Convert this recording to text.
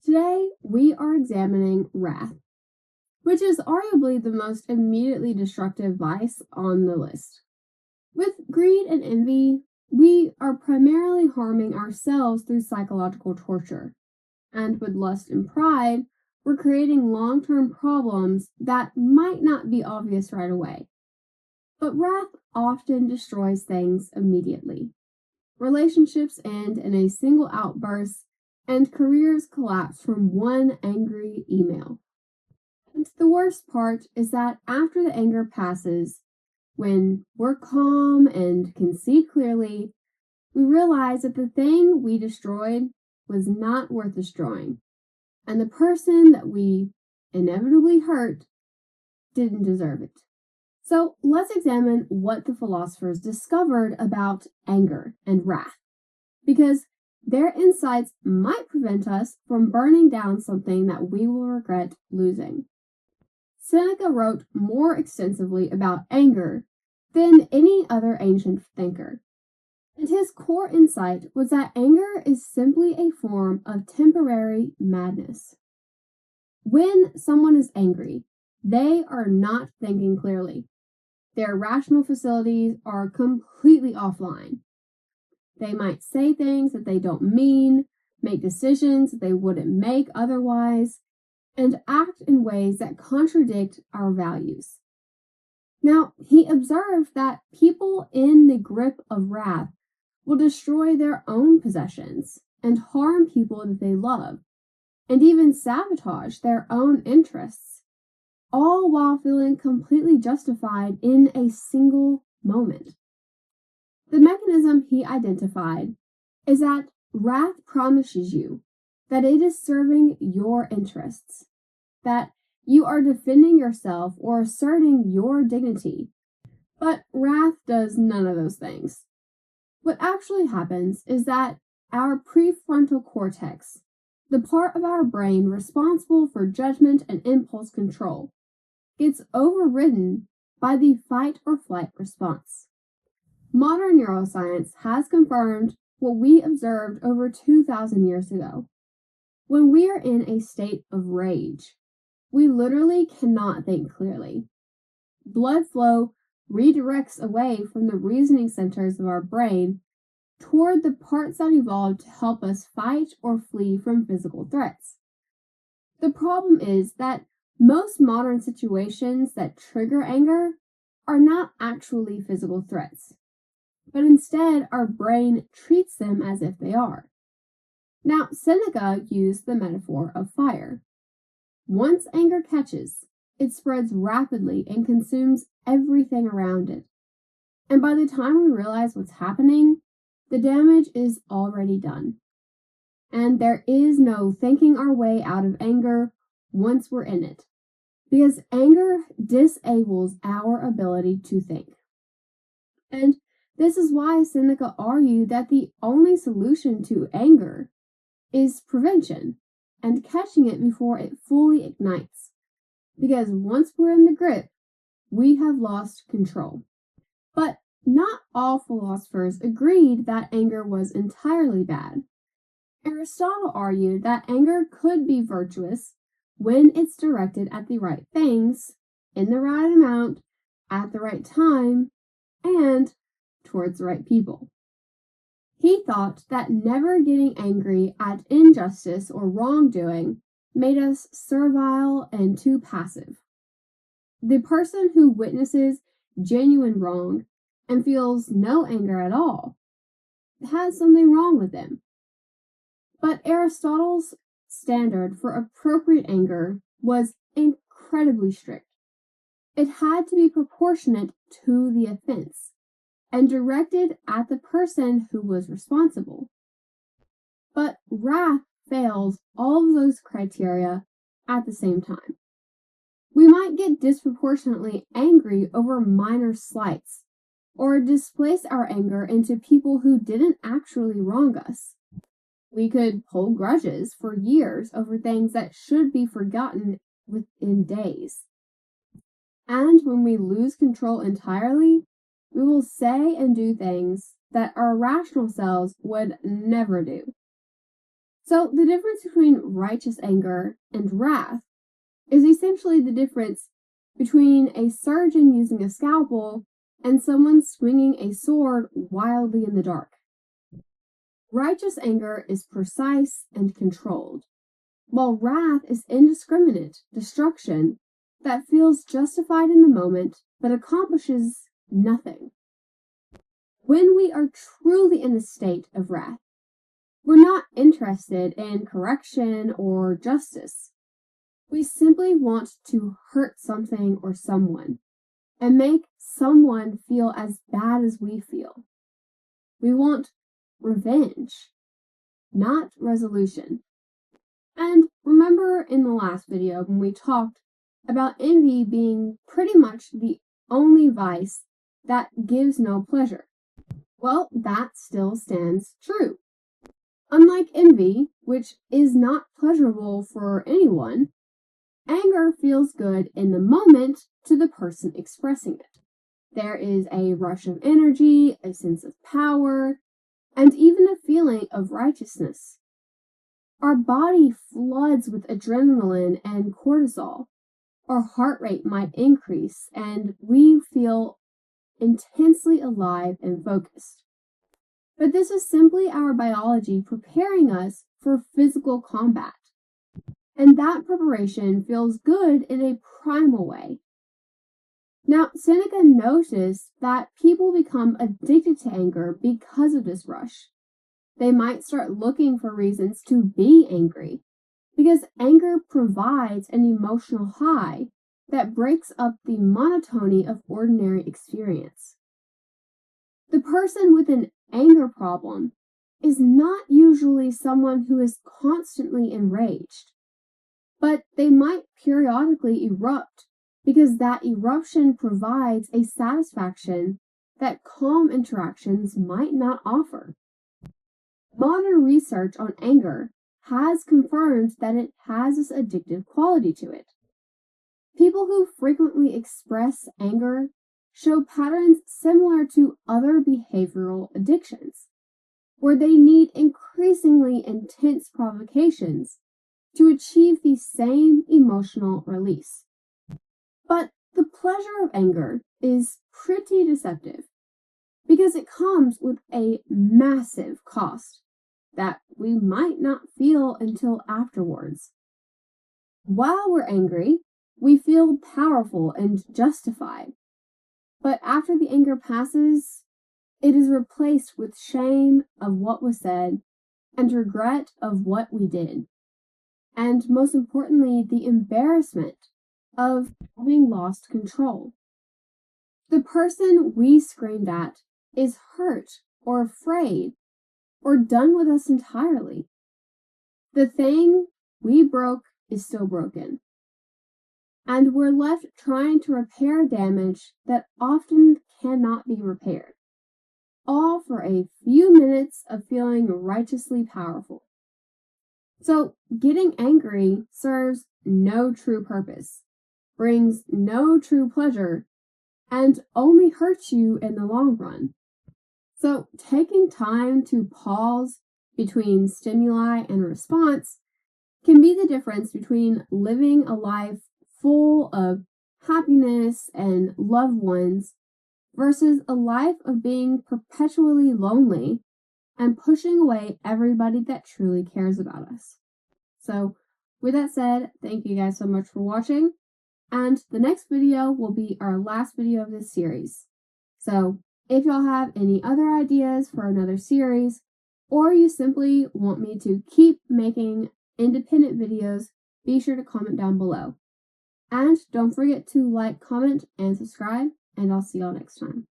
Today, we are examining wrath, which is arguably the most immediately destructive vice on the list. With greed and envy, we are primarily harming ourselves through psychological torture. And with lust and pride, we're creating long-term problems that might not be obvious right away. But wrath often destroys things immediately. Relationships end in a single outburst, and careers collapse from one angry email. And the worst part is that after the anger passes, when we're calm and can see clearly, we realize that the thing we destroyed was not worth destroying, and the person that we inevitably hurt didn't deserve it. So let's examine what the philosophers discovered about anger and wrath, because their insights might prevent us from burning down something that we will regret losing. Seneca wrote more extensively about anger than any other ancient thinker, and his core insight was that anger is simply a form of temporary madness. When someone is angry, they are not thinking clearly. Their rational facilities are completely offline. They might say things that they don't mean, make decisions that they wouldn't make otherwise, and act in ways that contradict our values. Now, he observed that people in the grip of wrath will destroy their own possessions and harm people that they love, and even sabotage their own interests, all while feeling completely justified in a single moment. The mechanism he identified is that wrath promises you that it is serving your interests, that you are defending yourself or asserting your dignity, but wrath does none of those things. What actually happens is that our prefrontal cortex, the part of our brain responsible for judgment and impulse control, gets overridden by the fight or flight response. Modern neuroscience has confirmed what we observed over 2,000 years ago. When we are in a state of rage, we literally cannot think clearly. Blood flow redirects away from the reasoning centers of our brain toward the parts that evolved to help us fight or flee from physical threats. The problem is that most modern situations that trigger anger are not actually physical threats, but instead our brain treats them as if they are. Now, Seneca used the metaphor of fire. Once anger catches, it spreads rapidly and consumes everything around it. And by the time we realize what's happening, the damage is already done. And there is no thinking our way out of anger once we're in it, because anger disables our ability to think. And this is why Seneca argued that the only solution to anger is prevention and catching it before it fully ignites, because once we're in the grip, we have lost control. But not all philosophers agreed that anger was entirely bad. Aristotle argued that anger could be virtuous when it's directed at the right things, in the right amount, at the right time, and towards the right people. He thought that never getting angry at injustice or wrongdoing made us servile and too passive. The person who witnesses genuine wrong and feels no anger at all has something wrong with them. But Aristotle's standard for appropriate anger was incredibly strict. It had to be proportionate to the offense and directed at the person who was responsible. But wrath fails all of those criteria at the same time. We might get disproportionately angry over minor slights, or displace our anger into people who didn't actually wrong us. We could hold grudges for years over things that should be forgotten within days. And when we lose control entirely, we will say and do things that our rational selves would never do. So the difference between righteous anger and wrath is essentially the difference between a surgeon using a scalpel and someone swinging a sword wildly in the dark. Righteous anger is precise and controlled, while wrath is indiscriminate destruction that feels justified in the moment but accomplishes nothing. When we are truly in a state of wrath, we're not interested in correction or justice. We simply want to hurt something or someone and make someone feel as bad as we feel. We want revenge, not resolution. And remember in the last video when we talked about envy being pretty much the only vice that gives no pleasure? Well, that still stands true. Unlike envy, which is not pleasurable for anyone, anger feels good in the moment to the person expressing it. There is a rush of energy, a sense of power, and even a feeling of righteousness. Our body floods with adrenaline and cortisol. Our heart rate might increase, and we feel intensely alive and focused. But this is simply our biology preparing us for physical combat. And that preparation feels good in a primal way. Now, Seneca noticed that people become addicted to anger because of this rush. They might start looking for reasons to be angry, because anger provides an emotional high that breaks up the monotony of ordinary experience. The person with an anger problem is not usually someone who is constantly enraged, but they might periodically erupt because that eruption provides a satisfaction that calm interactions might not offer. Modern research on anger has confirmed that it has this addictive quality to it. People who frequently express anger show patterns similar to other behavioral addictions, where they need increasingly intense provocations to achieve the same emotional release. But the pleasure of anger is pretty deceptive because it comes with a massive cost that we might not feel until afterwards. While we're angry, we feel powerful and justified. But after the anger passes, it is replaced with shame of what was said and regret of what we did. And most importantly, the embarrassment of having lost control. The person we screamed at is hurt or afraid or done with us entirely. The thing we broke is still broken. And we're left trying to repair damage that often cannot be repaired, all for a few minutes of feeling righteously powerful. So, getting angry serves no true purpose, brings no true pleasure, and only hurts you in the long run. So, taking time to pause between stimuli and response can be the difference between living a life full of happiness and loved ones versus a life of being perpetually lonely and pushing away everybody that truly cares about us. So, with that said, thank you guys so much for watching, and the next video will be our last video of this series. So, if y'all have any other ideas for another series, or you simply want me to keep making independent videos, be sure to comment down below. And don't forget to like, comment, and subscribe, and I'll see y'all next time.